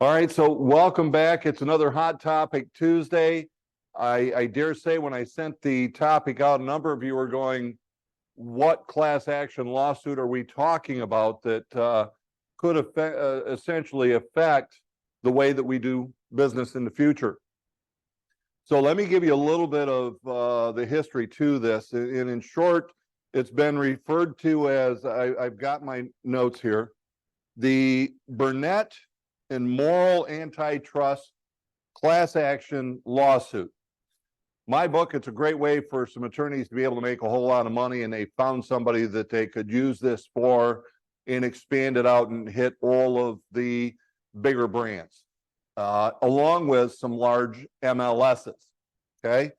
All right, so welcome back. It's another Hot Topic Tuesday. I dare say when I sent the topic out, a number of you were going, what class action lawsuit are we talking about that could essentially affect the way that we do business in the future? So let me give you a little bit of the history to this. And in short, it's been referred to as, I've got my notes here, the Burnett and Morrill Antitrust Class Action Lawsuit. My book, it's a great way for some attorneys to be able to make a whole lot of money, and they found somebody that they could use this for and expand it out and hit all of the bigger brands, along with some large MLSs, okay?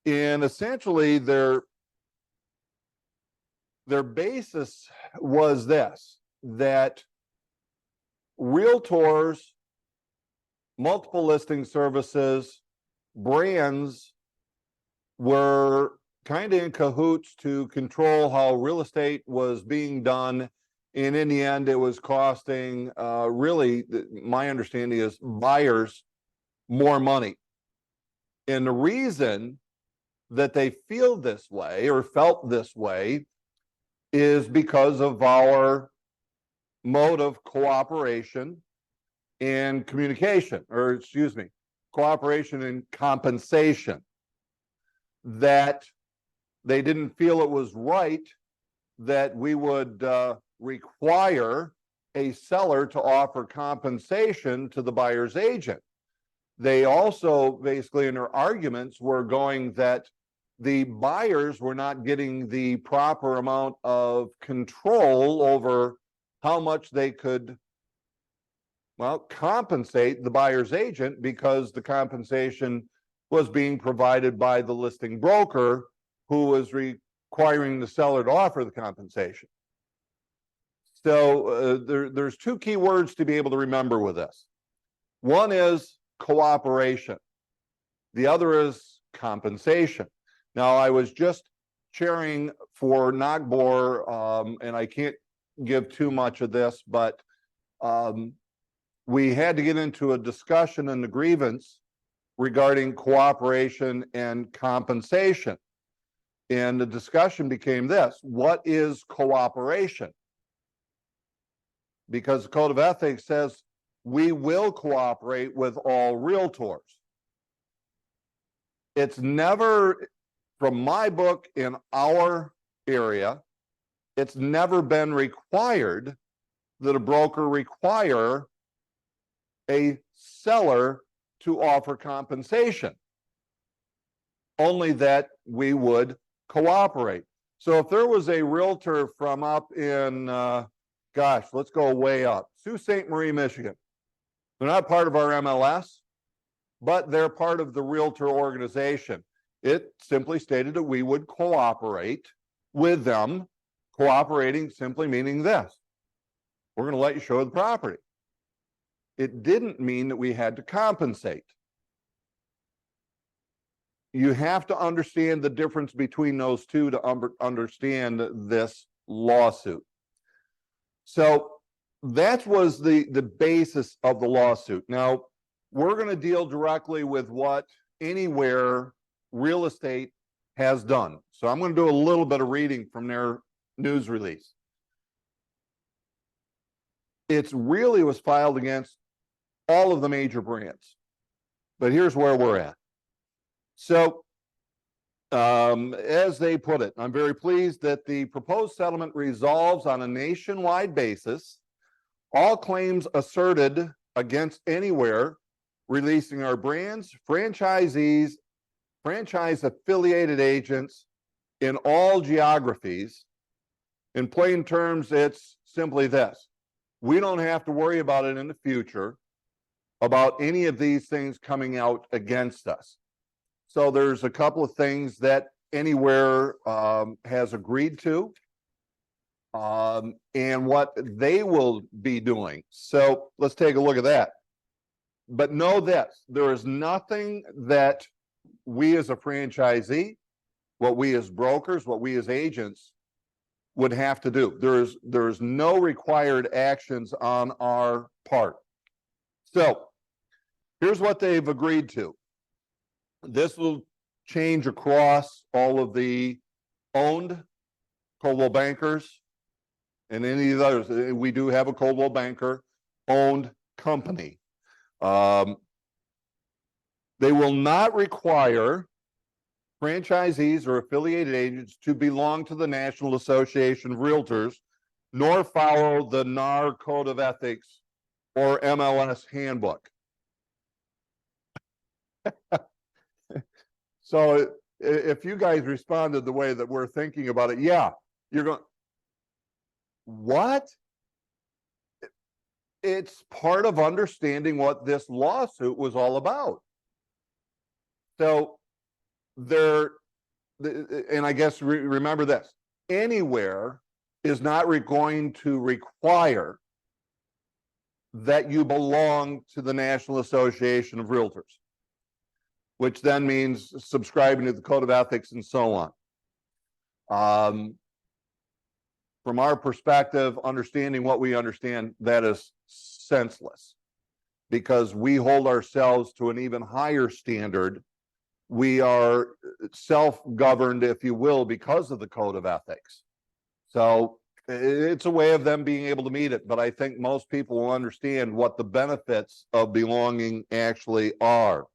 And essentially their basis was this, that realtors, multiple listing services, brands were kind of in cahoots to control how real estate was being done. And in the end, it was costing, really, my understanding is, buyers more money. And the reason that they feel this way or felt this way is because of our mode of cooperation and communication, or excuse me, cooperation and compensation, that they didn't feel it was right that we would require a seller to offer compensation to the buyer's agent. They also basically in their arguments were going that the buyers were not getting the proper amount of control over how much they could, well, compensate the buyer's agent, because the compensation was being provided by the listing broker, who was requiring the seller to offer the compensation. So there's two key words to be able to remember with this. One is cooperation. The other is compensation. Now, I was just chairing for NAGBOR, and I can't give too much of this, but we had to get into a discussion in the grievance regarding cooperation and compensation. And the discussion became this: what is cooperation? Because the Code of Ethics says we will cooperate with all realtors. It's never, from my book in our area, it's never been required that a broker require a seller to offer compensation, only that we would cooperate. So if there was a realtor from up in, gosh, let's go way up, Sault Ste. Marie, Michigan. They're not part of our MLS, but they're part of the realtor organization. It simply stated that we would cooperate with them. Cooperating simply meaning this: we're going to let you show the property. It didn't mean that we had to compensate. You have to understand the difference between those two to understand this lawsuit. So that was the basis of the lawsuit. Now, we're going to deal directly with what Anywhere Real Estate has done. So I'm going to do a little bit of reading from their news release. It really was filed against all of the major brands, but here's where we're at. So as they put it, I'm very pleased that the proposed settlement resolves on a nationwide basis all claims asserted against Anywhere, releasing our brands, franchisees, franchise affiliated agents in all geographies. In plain terms, it's simply this: we don't have to worry about it in the future, about any of these things coming out against us. So there's a couple of things that Anywhere has agreed to, and what they will be doing. So let's take a look at that. But know this: there is nothing that we as a franchisee, what we as brokers, what we as agents would have to do. There's no required actions on our part. So here's what they've agreed to. This will change across all of the owned Coldwell Bankers and any of the others. We do have a Coldwell Banker owned company. They will not require franchisees or affiliated agents to belong to the National Association of Realtors, nor follow the NAR Code of Ethics or MLS handbook. So if you guys responded the way that we're thinking about it, yeah, you're going, what? It's part of understanding what this lawsuit was all about. So there, and I guess remember this, anywhere is not going to require that you belong to the National Association of Realtors, which then means subscribing to the Code of Ethics and so on. From our perspective, understanding what we understand, that is senseless, because we hold ourselves to an even higher standard. We are self-governed, if you will, because of the Code of Ethics. So it's a way of them being able to meet it. But I think most people will understand what the benefits of belonging actually are.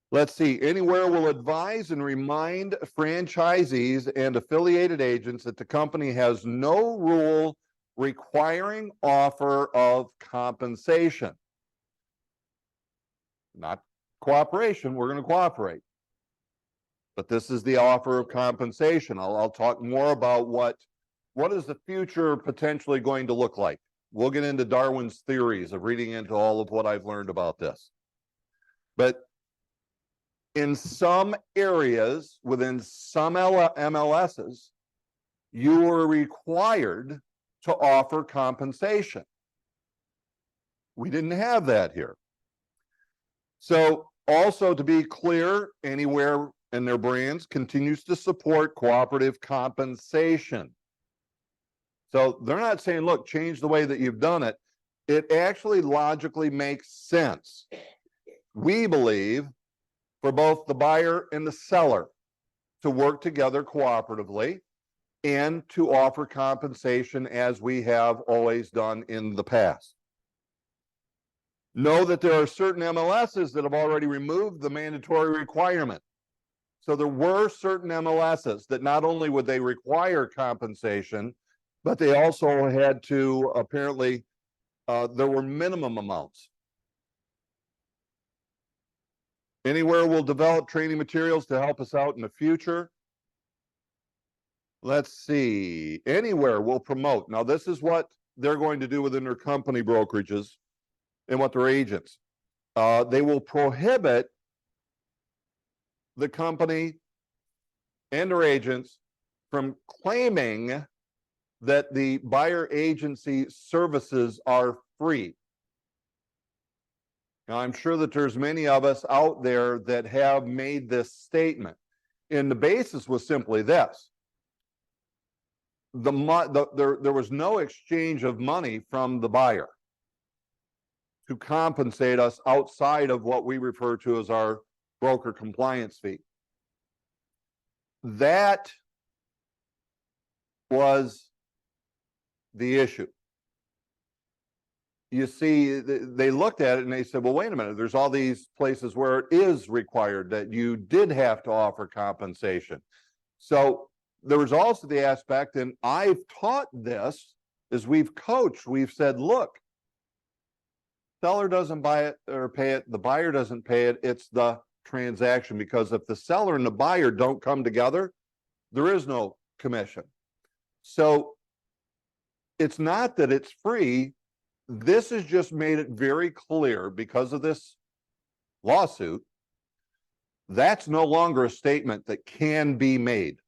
Let's see, Anywhere will advise and remind franchisees and affiliated agents that the company has no rule requiring offer of compensation. Not cooperation, we're going to cooperate. But this is the offer of compensation. I'll talk more about what is the future potentially going to look like. We'll get into Darwin's theories of reading into all of what I've learned about this. But in some areas, within some MLSs, you are required to offer compensation. We didn't have that here. So also, to be clear, Anywhere and their brands continues to support cooperative compensation. So they're not saying, look, change the way that you've done it. It actually logically makes sense, we believe, for both the buyer and the seller to work together cooperatively and to offer compensation as we have always done in the past. Know that there are certain MLSs that have already removed the mandatory requirement. So there were certain MLSs that not only would they require compensation, but they also had to apparently, there were minimum amounts. Anywhere will develop training materials to help us out in the future. Let's see, Anywhere will promote. Now, this is what they're going to do within their company brokerages and what their agents. They will prohibit the company and their agents from claiming that the buyer agency services are free. Now, I'm sure that there's many of us out there that have made this statement, and the basis was simply this. There was no exchange of money from the buyer to compensate us outside of what we refer to as our broker compliance fee. That was the issue. You see, they looked at it and they said, well, wait a minute, there's all these places where it is required that you did have to offer compensation. So there was also the aspect, and I've taught this as we've coached, we've said, look, seller doesn't buy it or pay it, the buyer doesn't pay it, it's the transaction, because if the seller and the buyer don't come together, there is no commission. So it's not that it's free. This has just made it very clear, because of this lawsuit, that's no longer a statement that can be made.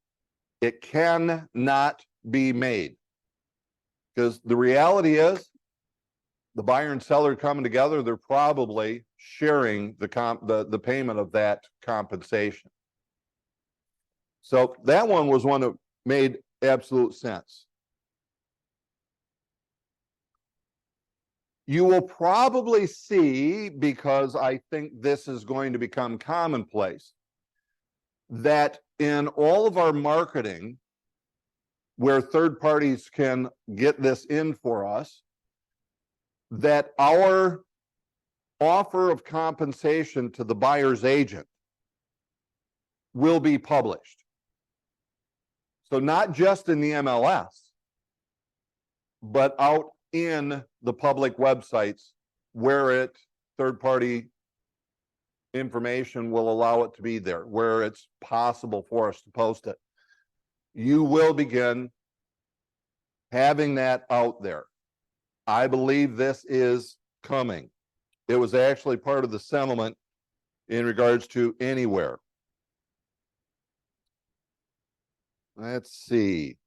It cannot be made, because the reality is the buyer and seller coming together, they're probably sharing the payment of that compensation. So that one was one that made absolute sense. You will probably see, because I think this is going to become commonplace, that in all of our marketing, where third parties can get this in for us, that our offer of compensation to the buyer's agent will be published. So not just in the MLS, but out in the public websites where third-party information will allow it to be there, where it's possible for us to post it. You will begin having that out there. I believe this is coming. It was actually part of the settlement in regards to Anywhere. Let's see.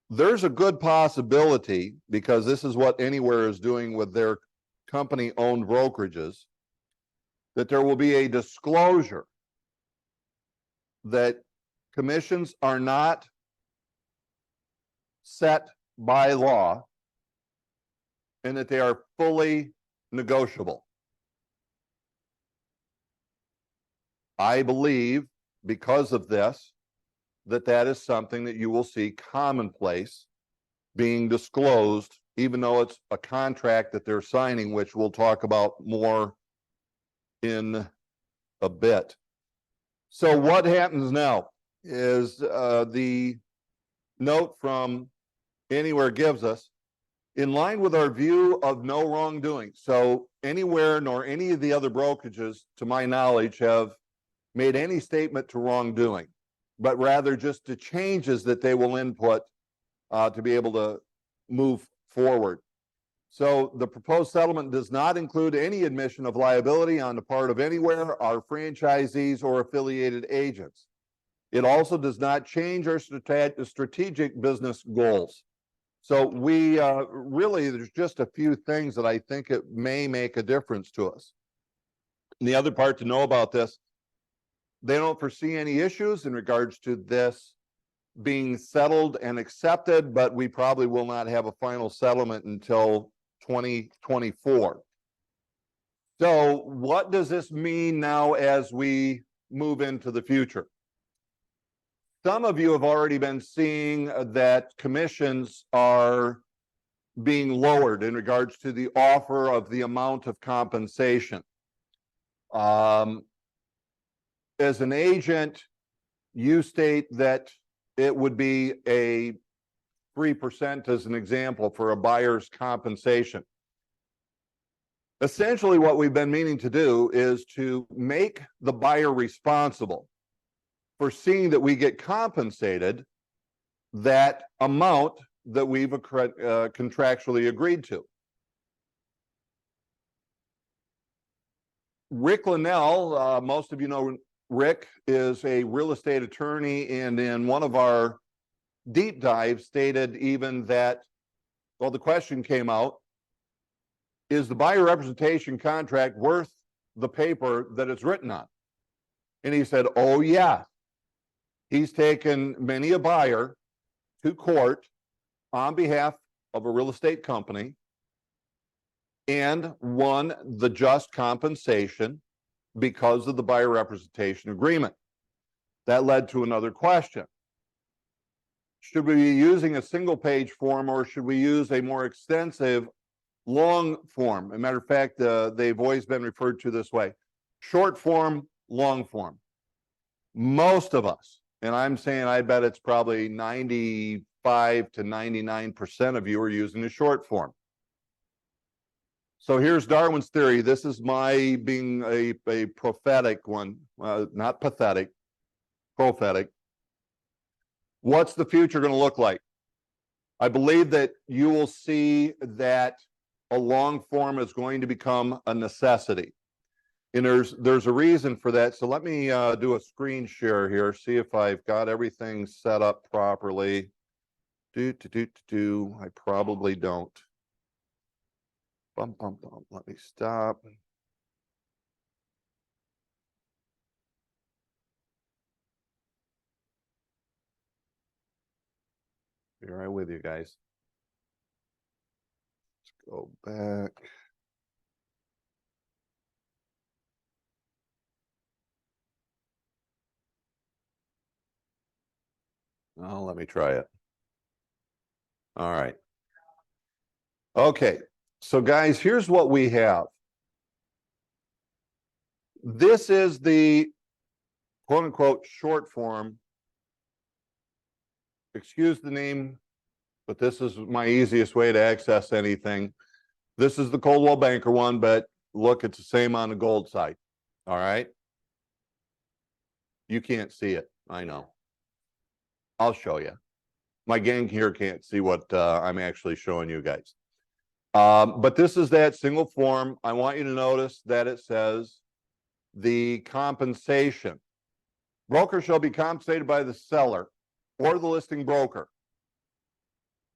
There's a good possibility, because this is what Anywhere is doing with their company-owned brokerages, that there will be a disclosure that commissions are not set by law and that they are fully negotiable. I believe, because of this, that is something that you will see commonplace being disclosed, even though it's a contract that they're signing, which we'll talk about more in a bit. So what happens now is the note from Anywhere gives us, in line with our view of no wrongdoing. So Anywhere nor any of the other brokerages, to my knowledge, have made any statement to wrongdoing, but rather just the changes that they will input to be able to move forward. So the proposed settlement does not include any admission of liability on the part of Anywhere, our franchisees, or affiliated agents. It also does not change our strategic business goals. So we really, there's just a few things that I think it may make a difference to us. And the other part to know about this, they don't foresee any issues in regards to this being settled and accepted, but we probably will not have a final settlement until 2024. So what does this mean now as we move into the future? Some of you have already been seeing that commissions are being lowered in regards to the offer of the amount of compensation. As an agent, you state that it would be a 3% as an example for a buyer's compensation. Essentially, what we've been meaning to do is to make the buyer responsible for seeing that we get compensated that amount that we've contractually agreed to. Rick Linnell, most of you know Rick, is a real estate attorney, and in one of our deep dives stated even that, well, the question came out, is the buyer representation contract worth the paper that it's written on? And he said, oh yeah. He's taken many a buyer to court on behalf of a real estate company and won the just compensation because of the buyer representation agreement. That led to another question. Should we be using a single page form, or should we use a more extensive long form? As a matter of fact, they've always been referred to this way: short form, long form. Most of us, and I'm saying I bet it's probably 95 to 99% of you are using the short form. So here's Darwin's theory. This is my being a prophetic one, not pathetic, prophetic. What's the future going to look like? I believe that you will see that a long form is going to become a necessity. And there's a reason for that. So let me do a screen share here, see if I've got everything set up properly. I probably don't. Let me stop. Be right with you guys. Go back. Oh, let me try it. All right. Okay. So guys, here's what we have. This is the quote unquote short form. Excuse the name, but this is my easiest way to access anything. This is the Coldwell Banker one, but look, it's the same on the gold side. All right. You can't see it. I know. I'll show you. My gang here can't see what I'm actually showing you guys. But this is that single form. I want you to notice that it says the compensation. Broker shall be compensated by the seller or the listing broker.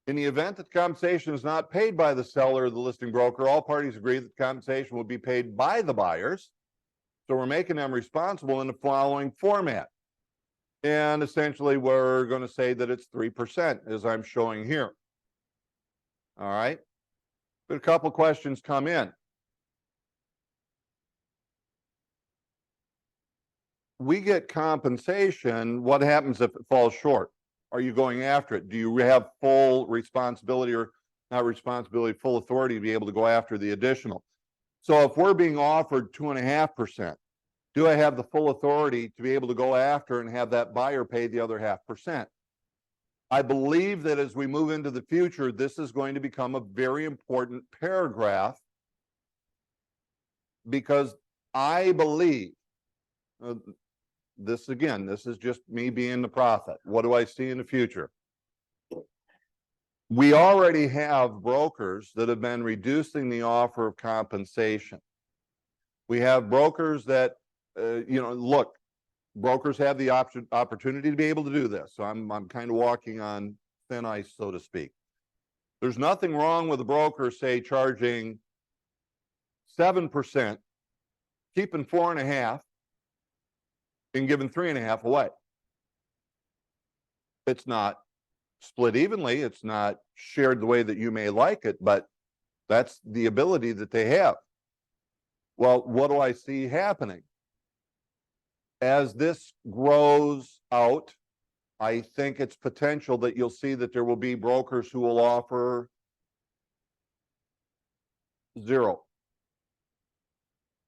In the event that compensation is not paid by the seller or the listing broker, all parties agree that compensation will be paid by the buyers. So we're making them responsible in the following format. And essentially, we're going to say that it's 3%, as I'm showing here. All right. But a couple questions come in. We get compensation. What happens if it falls short? Are you going after it? Do you have full responsibility, or not responsibility, full authority to be able to go after the additional? So if we're being offered 2.5%, do I have the full authority to be able to go after and have that buyer pay the other 0.5%? I believe that as we move into the future, this is going to become a very important paragraph, because I believe, this is just me being the prophet. What do I see in the future? We already have brokers that have been reducing the offer of compensation. We have brokers that, look, brokers have the opportunity to be able to do this. So I'm kind of walking on thin ice, so to speak. There's nothing wrong with a broker, say, charging 7%, keeping 4.5%, and giving 3.5% away. It's not split evenly. It's not shared the way that you may like it, but that's the ability that they have. Well, what do I see happening? As this grows out, I think it's potential that you'll see that there will be brokers who will offer 0.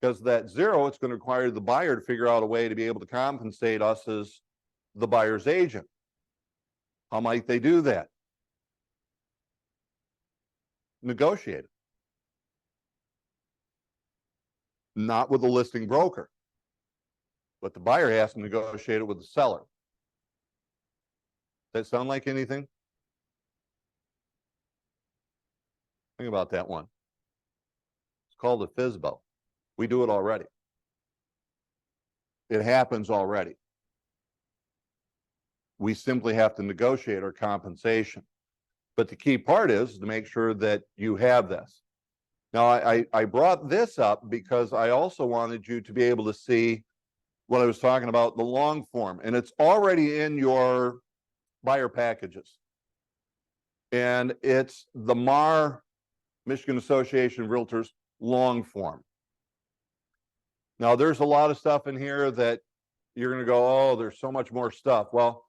Because that 0, it's going to require the buyer to figure out a way to be able to compensate us as the buyer's agent. How might they do that? Negotiate it. Not with the listing broker, but the buyer has to negotiate it with the seller. Does that sound like anything? Think about that one. It's called a FSBO. We do it already. It happens already. We simply have to negotiate our compensation. But the key part is to make sure that you have this. Now, I brought this up because I also wanted you to be able to see what I was talking about, the long form, and it's already in your buyer packages. And it's the MAR, Michigan Association of Realtors, long form. Now, there's a lot of stuff in here that you're going to go, oh, there's so much more stuff. Well,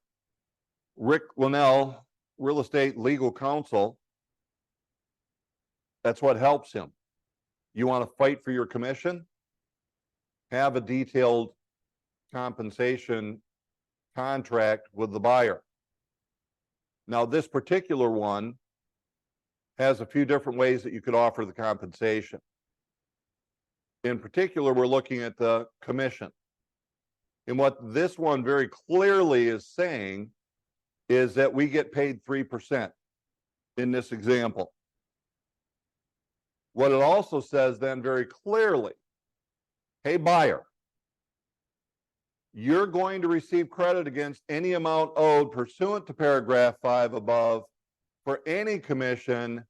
Rick Linnell, Real Estate Legal Counsel, that's what helps him. You want to fight for your commission? Have a detailed compensation contract with the buyer. Now, this particular one has a few different ways that you could offer the compensation. In particular, we're looking at the commission. And what this one very clearly is saying is that we get paid 3% in this example. What it also says then very clearly, hey, buyer, you're going to receive credit against any amount owed pursuant to paragraph 5 above for any commission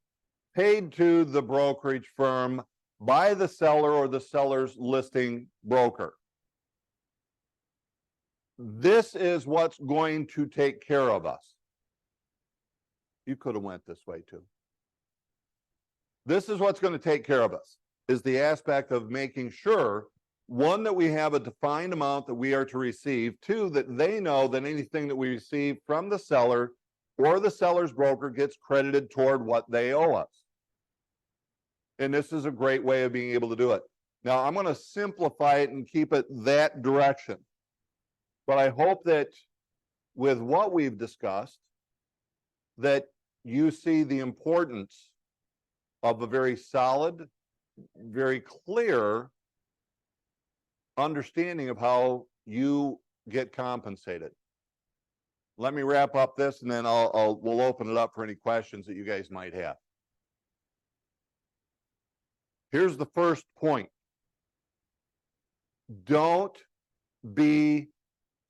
paid to the brokerage firm by the seller or the seller's listing broker. This is what's going to take care of us. You could have went this way too. This is what's going to take care of us, is the aspect of making sure, one, that we have a defined amount that we are to receive, two, that they know that anything that we receive from the seller or the seller's broker gets credited toward what they owe us. And this is a great way of being able to do it. Now, I'm going to simplify it and keep it that direction. But I hope that with what we've discussed, that you see the importance of a very solid, very clear understanding of how you get compensated. Let me wrap up this, and then we'll open it up for any questions that you guys might have. Here's the first point. Don't be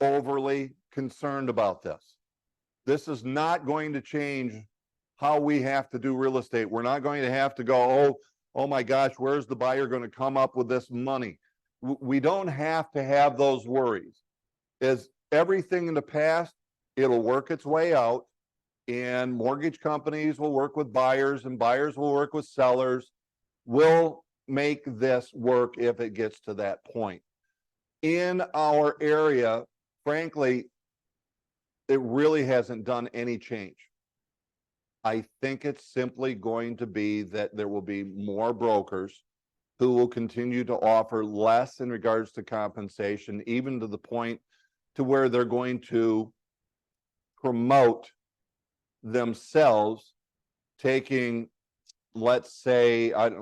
overly concerned about this. This is not going to change how we have to do real estate. We're not going to have to go, oh my gosh, where's the buyer going to come up with this money? We don't have to have those worries. As everything in the past, it'll work its way out, and mortgage companies will work with buyers, and buyers will work with sellers. We'll make this work if it gets to that point. In our area, frankly, it really hasn't done any change. I think it's simply going to be that there will be more brokers who will continue to offer less in regards to compensation, even to the point to where they're going to promote themselves, taking, let's say, I'm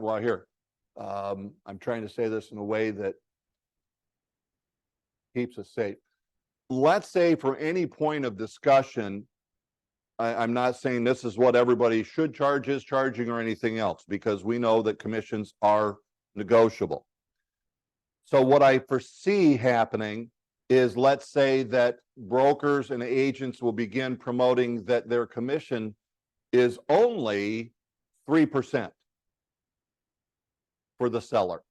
trying to say this in a way that keeps us safe. Let's say for any point of discussion, I'm not saying this is what everybody should charge, is charging, or anything else, because we know that commissions are negotiable. So what I foresee happening is, let's say that brokers and agents will begin promoting that their commission is only 3% for the seller.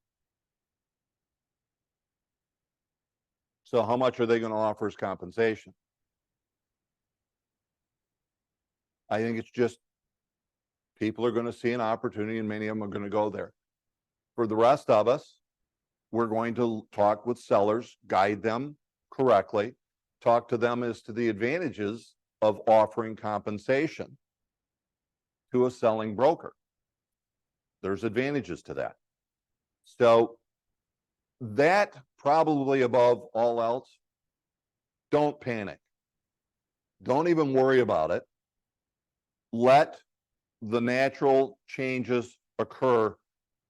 So how much are they going to offer as compensation? I think it's just people are going to see an opportunity, and many of them are going to go there. For the rest of us, we're going to talk with sellers, guide them correctly, talk to them as to the advantages of offering compensation to a selling broker. There's advantages to that. So that, probably above all else, don't panic. Don't even worry about it. Let the natural changes occur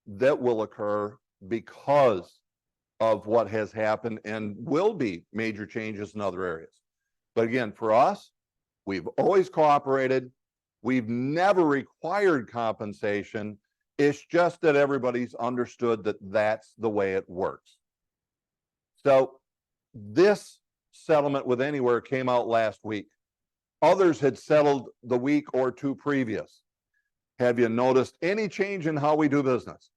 that will occur because of what has happened, and will be major changes in other areas. But again, for us, we've always cooperated. We've never required compensation. It's just that everybody's understood that that's the way it works. So this settlement with Anywhere came out last week. Others had settled the week or two previous. Have you noticed any change in how we do business?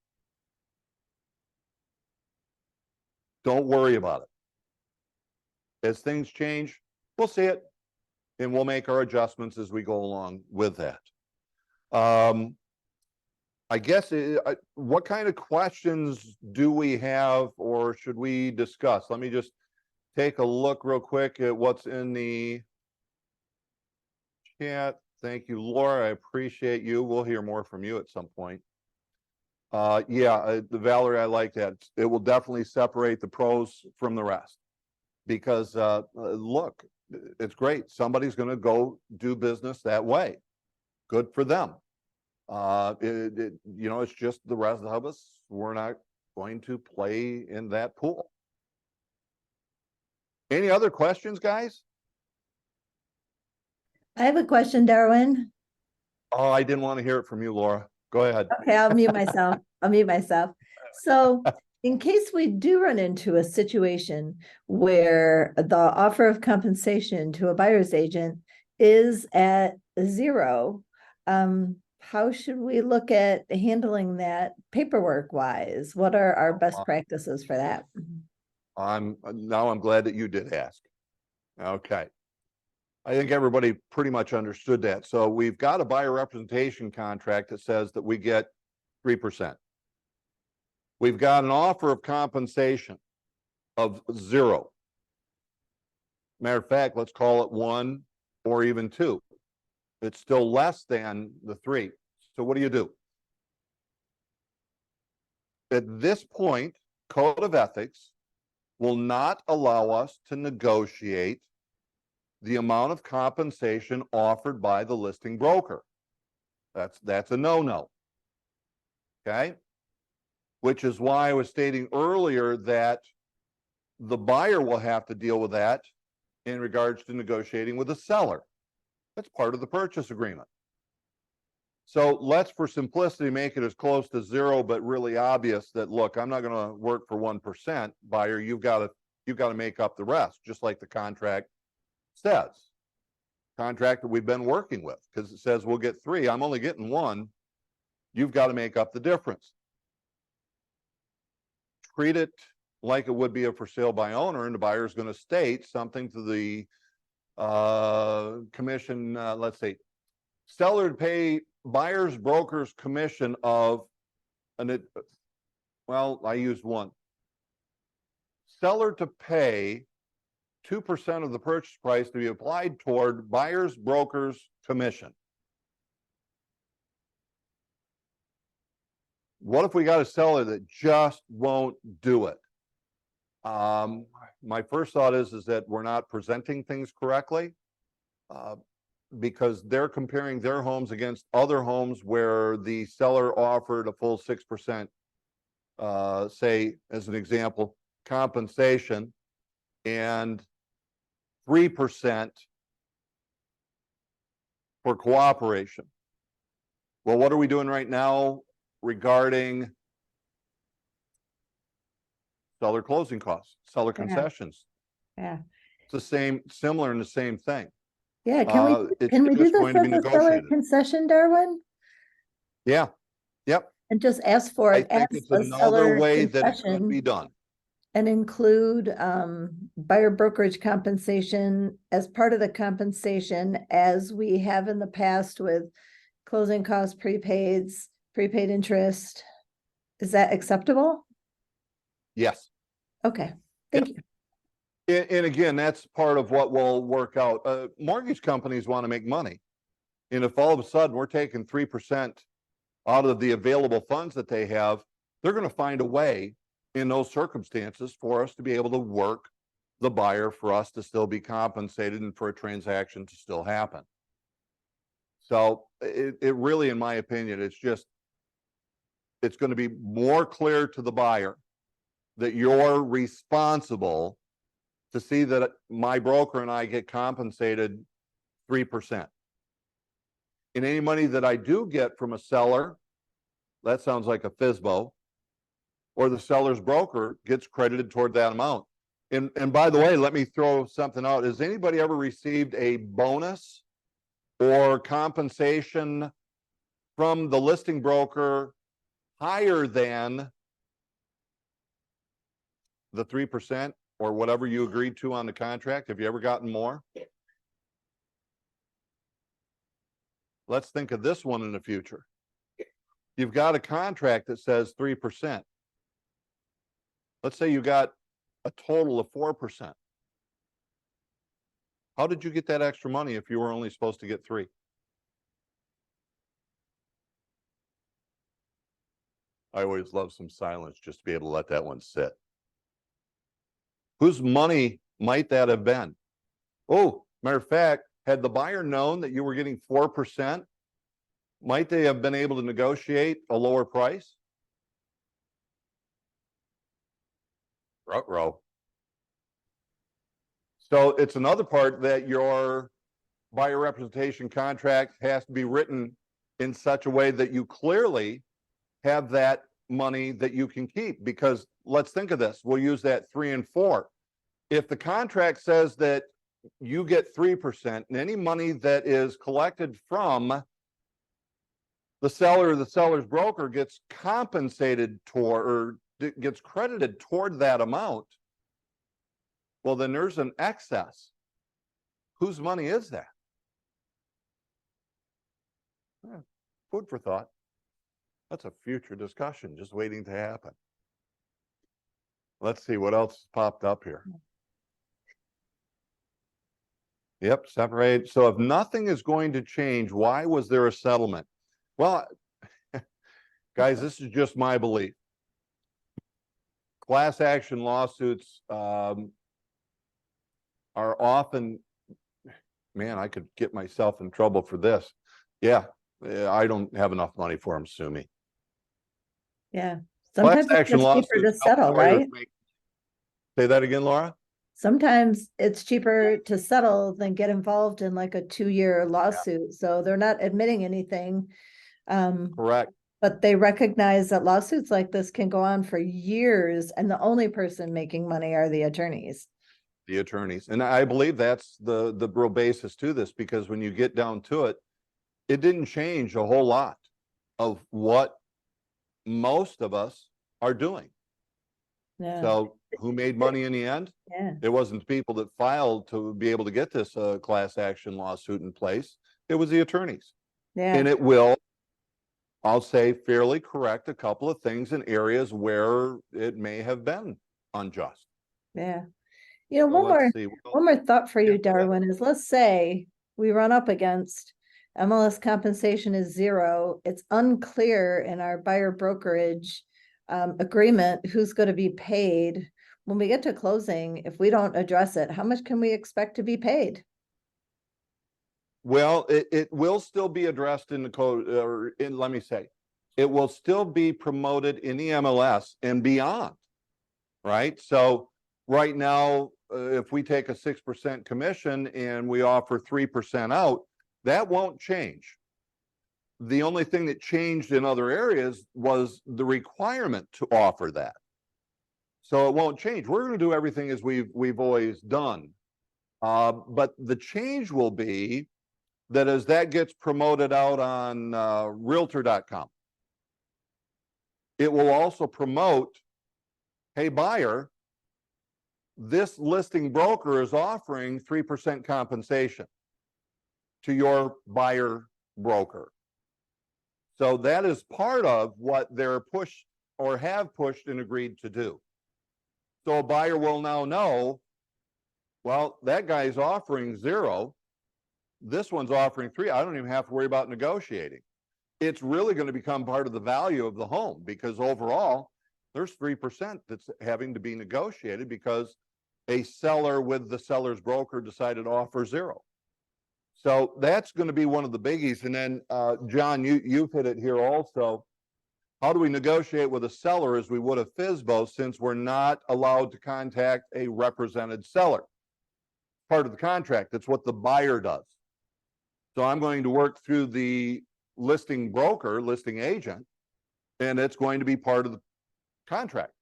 Don't worry about it. As things change, we'll see it, and we'll make our adjustments as we go along with that. I guess, what kind of questions do we have, or should we discuss? Let me just take a look real quick at what's in the chat. Thank you, Laura. I appreciate you. We'll hear more from you at some point. Valerie, I like that. It will definitely separate the pros from the rest, because look, it's great. Somebody's going to go do business that way. Good for them. It's just the rest of us, we're not going to play in that pool. Any other questions, guys? I have a question, Darwin. Oh, I didn't want to hear it from you, Laura. Go ahead. Okay, I'll mute myself. So in case we do run into a situation where the offer of compensation to a buyer's agent is at 0, how should we look at handling that paperwork wise? What are our best practices for that? I'm glad that you did ask. Okay. I think everybody pretty much understood that. So we've got a buyer representation contract that says that we get 3%. We've got an offer of compensation of 0. Matter of fact, let's call it 1 or even 2. It's still less than the 3. So what do? At this point, Code of Ethics will not allow us to negotiate the amount of compensation offered by the listing broker. That's a no-no. Okay? Which is why I was stating earlier that the buyer will have to deal with that in regards to negotiating with the seller. That's part of the purchase agreement. So let's, for simplicity, make it as close to 0, but really obvious that, look, I'm not going to work for 1%. Buyer, you've got to make up the rest, just like the contract says. Contract that we've been working with, because it says we'll get 3. I'm only getting 1. You've got to make up the difference. Treat it like it would be a for sale by owner, and the buyer is going to state something to the commission. Let's say seller to pay buyer's broker's commission of I used 1. Seller to pay 2% of the purchase price to be applied toward buyer's broker's commission. What if we got a seller that just won't do it? My first thought is that we're not presenting things correctly, because they're comparing their homes against other homes where the seller offered a full 6%, say, as an example, compensation, and 3% for cooperation. Well, what are we doing right now regarding seller closing costs, seller concessions? Yeah. It's the same, similar in the same thing. Yeah, It's can we do just this going to be as a seller negotiated. concession, Darwin? Yeah, yep. And just ask for I it think as it's a another seller way that it could concession be done. and include buyer brokerage compensation as part of the compensation, as we have in the past with closing costs, prepaids, prepaid interest. Is that acceptable? Yes. Okay, thank you. And again, that's part of what will work out. Mortgage companies want to make money. And if all of a sudden we're taking 3% out of the available funds that they have, they're going to find a way in those circumstances for us to be able to work the buyer, for us to still be compensated, and for a transaction to still happen. So it really, in my opinion, it's going to be more clear to the buyer that you're responsible to see that my broker and I get compensated 3%. And any money that I do get from a seller, that sounds like a FSBO, or the seller's broker gets credited toward that amount. And by the way, let me throw something out. Has anybody ever received a bonus or compensation from the listing broker higher than the 3% or whatever you agreed to on the contract? Have you ever gotten more? Let's think of this one in the future. You've got a contract that says 3%. Let's say you got a total of 4%. How did you get that extra money if you were only supposed to get 3? I always love some silence just to be able to let that one sit. Whose money might that have been? Oh, matter of fact, had the buyer known that you were getting 4%, might they have been able to negotiate a lower price? Ruh-roh. So it's another part that your buyer representation contract has to be written in such a way that you clearly have that money that you can keep. Because let's think of this. We'll use that 3 and 4. If the contract says that you get 3%, and any money that is collected from the seller or the seller's broker gets compensated toward, or gets credited toward that amount, well, then there's an excess. Whose money is that? Yeah, food for thought. That's a future discussion, just waiting to happen. Let's see what else popped up here. Yep, separate. So if nothing is going to change, why was there a settlement? Well, guys, this is just my belief. Class action lawsuits are often, man, I could get myself in trouble for this. Yeah, I don't have enough money for them, sue me. Yeah. Class Sometimes it's action just cheaper to lawsuits help settle, lawyers right? say that again, Laura? Sometimes it's cheaper to settle than get involved in like a 2-year lawsuit. So they're not admitting anything. Correct. But they recognize that lawsuits like this can go on for years, and the only person making money are the attorneys. The attorneys. And I believe that's the real basis to this, because when you get down to it, it didn't change a whole lot of what most of us are doing. Yeah, So who made money in the end? yeah, It wasn't people that filed to be able to get this class action lawsuit in place. It was the attorneys. yeah, And it will, I'll say, fairly correct a couple of things in areas where it may have been unjust. yeah. You know, So let's see. one more thought for you, Yeah, go ahead. Darwin, is let's say we run up against MLS compensation is 0. It's unclear in our buyer brokerage agreement who's going to be paid. When we get to closing, if we don't address it, how much can we expect to be paid? Well, it will still be addressed in the code, or in, let me say, it will still be promoted in the MLS and beyond, right? So right now, if we take a 6% commission and we offer 3% out, that won't change. The only thing that changed in other areas was the requirement to offer that. So it won't change. We're going to do everything as we've always done. But the change will be that as that gets promoted out on realtor.com, it will also promote, hey, buyer, this listing broker is offering 3% compensation to your buyer broker. So that is part of what they're pushed or have pushed and agreed to do. So a buyer will now know, well, that guy's offering 0. This one's offering 3. I don't even have to worry about negotiating. It's really going to become part of the value of the home, because overall there's 3% that's having to be negotiated because a seller with the seller's broker decided to offer 0. So that's going to be one of the biggies. And then John, you've hit it here also. How do we negotiate with a seller as we would a FSBO, since we're not allowed to contact a represented seller? Part of the contract. That's what the buyer does. So I'm going to work through the listing broker, listing agent, and it's going to be part of the contract.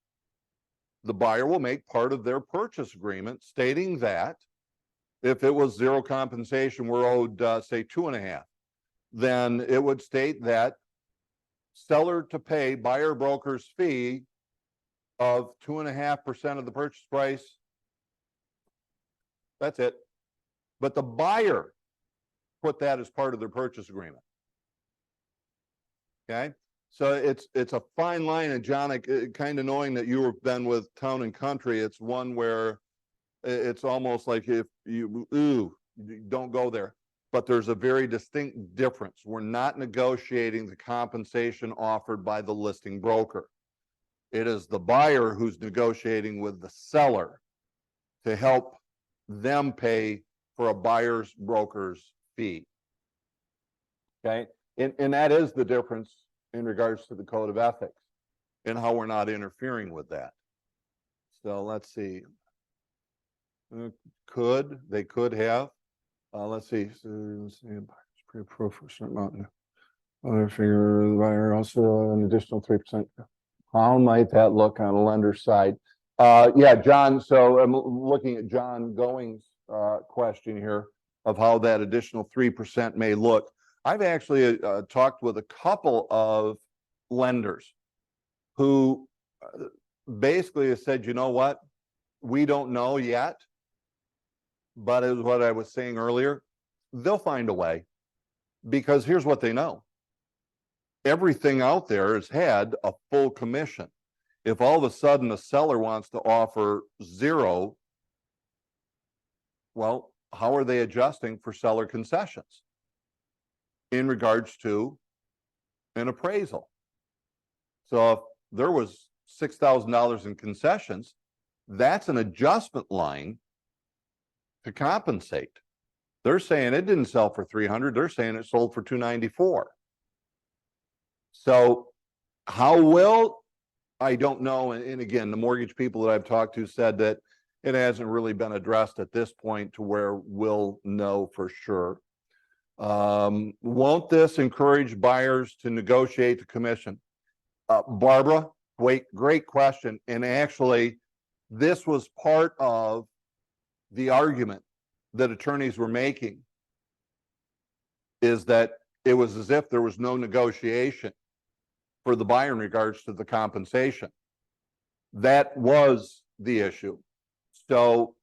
The buyer will make part of their purchase agreement stating that if it was 0 compensation, we're owed, say, 2.5, then it would state that seller to pay buyer broker's fee of 2.5% of the purchase price. That's it. But the buyer put that as part of their purchase agreement. Okay. So it's a fine line, and John, kind of knowing that you have been with Town and Country, it's one where it's almost like if you don't go there. But there's a very distinct difference. We're not negotiating the compensation offered by the listing broker. It is the buyer who's negotiating with the seller to help them pay for a buyer's broker's fee. Okay. And that is the difference in regards to the code of ethics and how we're not interfering with that. So let's see. They could have. Let's see. Pre-approved for a certain amount. Other figure, the buyer also an additional 3%. How might that look on a lender's side? Yeah, John. So I'm looking at John Going's question here of how that additional 3% may look. I've actually talked with a couple of lenders who basically have said, you know what, we don't know yet, but as what I was saying earlier, they'll find a way, because here's what they know. everything out there has had a full commission. If all of a sudden a seller wants to offer 0, well, how are they adjusting for seller concessions in regards to an appraisal? So if there was $6,000 in concessions, that's an adjustment line to compensate. They're saying it didn't sell for 300. They're saying it sold for 294. So how will, I don't know. And again, the mortgage people that I've talked to said that it hasn't really been addressed at this point to where we'll know for sure. Won't this encourage buyers to negotiate the commission? Barbara, great question. And actually, this was part of the argument that attorneys were making, is that it was as if there was no negotiation for the buyer in regards to the compensation. That was the issue. So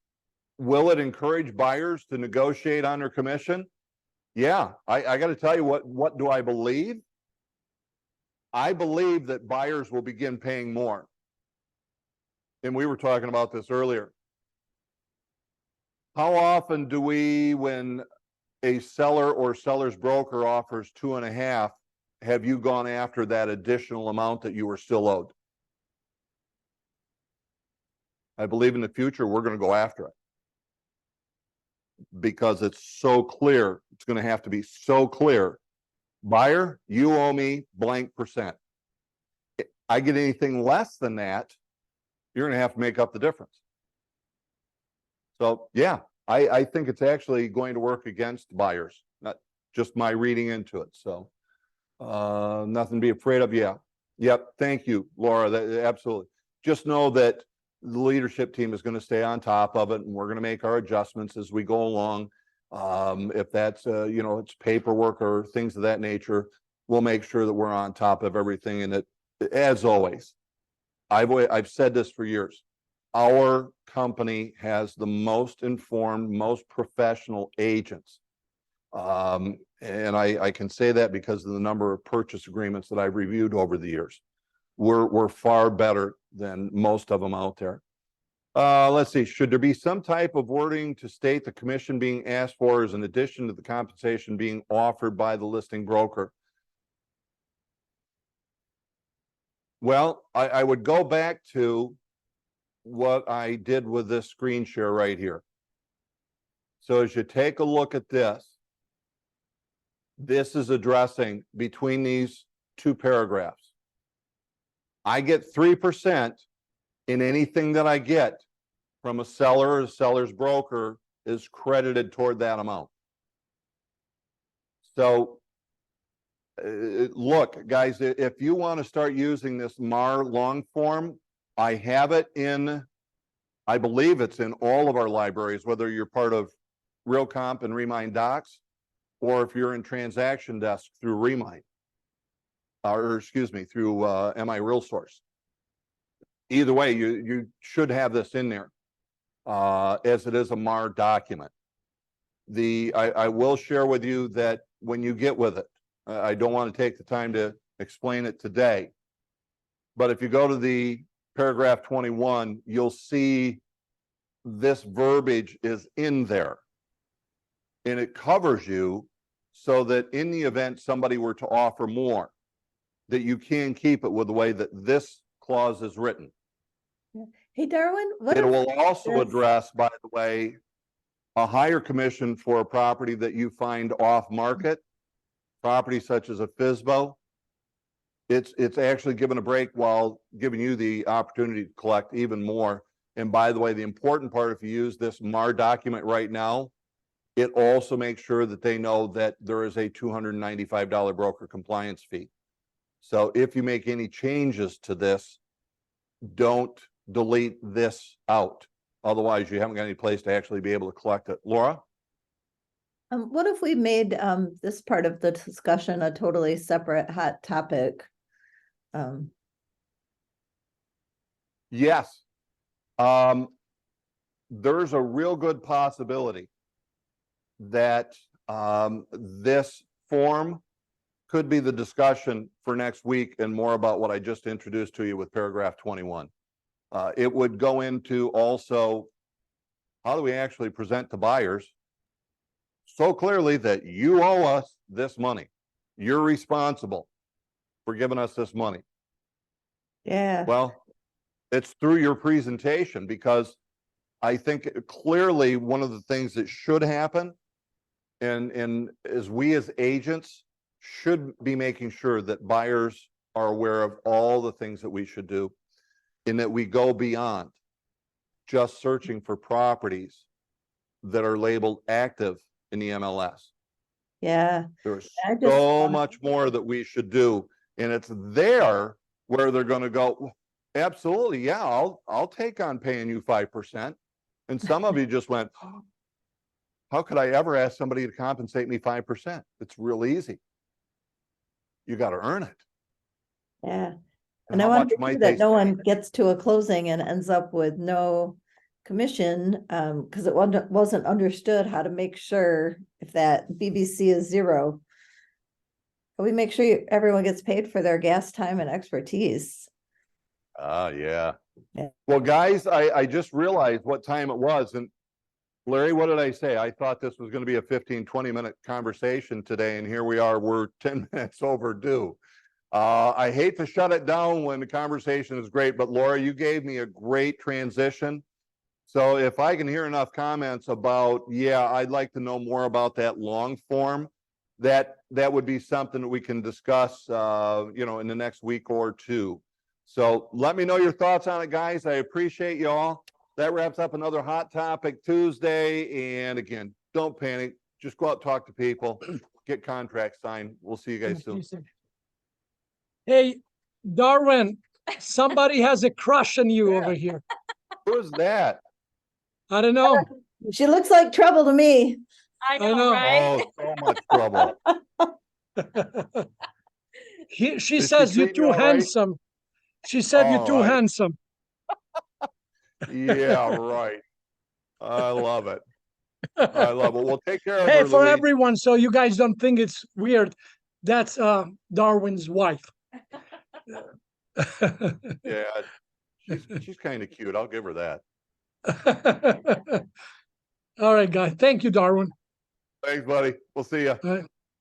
will it encourage buyers to negotiate on their commission? Yeah, I got to tell you what do I believe? I believe that buyers will begin paying more. And we were talking about this earlier. How often do we, when a seller or seller's broker offers 2.5, have you gone after that additional amount that you were still owed? I believe in the future, we're going to go after it because it's so clear. It's going to have to be so clear. Buyer, you owe me blank percent. I get anything less than that, you're going to have to make up the difference. So yeah, I think it's actually going to work against buyers, not just my reading into it. So nothing to be afraid of. Yeah. Yep. Thank you, Laura. Absolutely. Just know that the leadership team is going to stay on top of it, and we're going to make our adjustments as we go along. If that's, it's paperwork or things of that nature, we'll make sure that we're on top of everything. And it, as always, I've said this for years. Our company has the most informed, most professional agents. And I can say that because of the number of purchase agreements that I've reviewed over the years. We're far better than most of them out there. Let's see, should there be some type of wording to state the commission being asked for is in addition to the compensation being offered by the listing broker? Well, I would go back to what I did with this screen share right here. So as you take a look at this, this is addressing between these two paragraphs. I get 3% in anything that I get from a seller or a seller's broker is credited toward that amount. So look, guys, if you want to start using this MAR long form, I have it in, I believe it's in all of our libraries, whether you're part of RealComp and Remind Docs, or if you're in Transaction Desk through Remind, or excuse me, through MI RealSource. Either way, you should have this in there as it is a MAR document. I will share with you that when you get with it, I don't want to take the time to explain it today, but if you go to the paragraph 21, you'll see this verbiage is in there, and it covers you so that in the event somebody were to offer more, that you can keep it with the way that this clause is written. Hey, Darwin, It will also address, by the way, a higher commission for a property that you find off market, property such as a FSBO. It's actually given a break while giving you the opportunity to collect even more. And by the way, the important part, if you use this MAR document right now, it also makes sure that they know that there is a $295 broker compliance fee. So if you make any changes to this, don't delete this out. Otherwise, you haven't got any place to actually be able to collect it. Laura? What if we made this part of the discussion a totally separate hot topic? Yes. There's a real good possibility that this form could be the discussion for next week and more about what I just introduced to you with paragraph 21. It would go into also, how do we actually present to buyers so clearly that you owe us this money? You're responsible for giving us this money. Yeah, Well, it's through your presentation, because I think clearly one of the things that should happen and is we as agents should be making sure that buyers are aware of all the things that we should do, and that we go beyond just searching for properties that are labeled active in the MLS. yeah. There's I just so thought- much more that we should do, and it's there where they're gonna go, absolutely, yeah, I'll take on paying you 5%. And some of you just went, how could I ever ask somebody to compensate me 5%? It's real easy. You gotta earn it. Yeah. And And I how want much to make might sure they that no say? one gets to a closing and ends up with no commission, because it wasn't understood how to make sure if that BBC is zero. We make sure everyone gets paid for their gas time and expertise. Yeah. Yeah. Well, guys, I just realized what time it was, and Larry, what did I say? I thought this was gonna be a 15, 20-minute conversation today, and here we are, we're 10 minutes overdue. I hate to shut it down when the conversation is great, but Laura, you gave me a great transition. So if I can hear enough comments about, yeah, I'd like to know more about that long form, that would be something that we can discuss, in the next week or two. So let me know your thoughts on it, guys. I appreciate you all. That wraps up another Hot Topic Tuesday. And again, don't panic. Just go out, talk to people, get contracts signed. We'll see you guys soon. Hey, Darwin, somebody has a crush on you over here. Who's that? I don't know. She looks like trouble to me. I know, know, right? Oh, so much trouble. She Is she says you're treating you too all right? handsome. She said you're All too right. handsome. Yeah, right. I love it. I love it. Well, take care of Hey, her, for Louise. everyone, so you guys don't think it's weird, that's Darwin's wife. Yeah, she's kind of cute. I'll give her that. All right, guys. Thank you, Darwin. Thanks, buddy. We'll see you.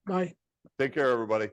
Bye. Take care, everybody.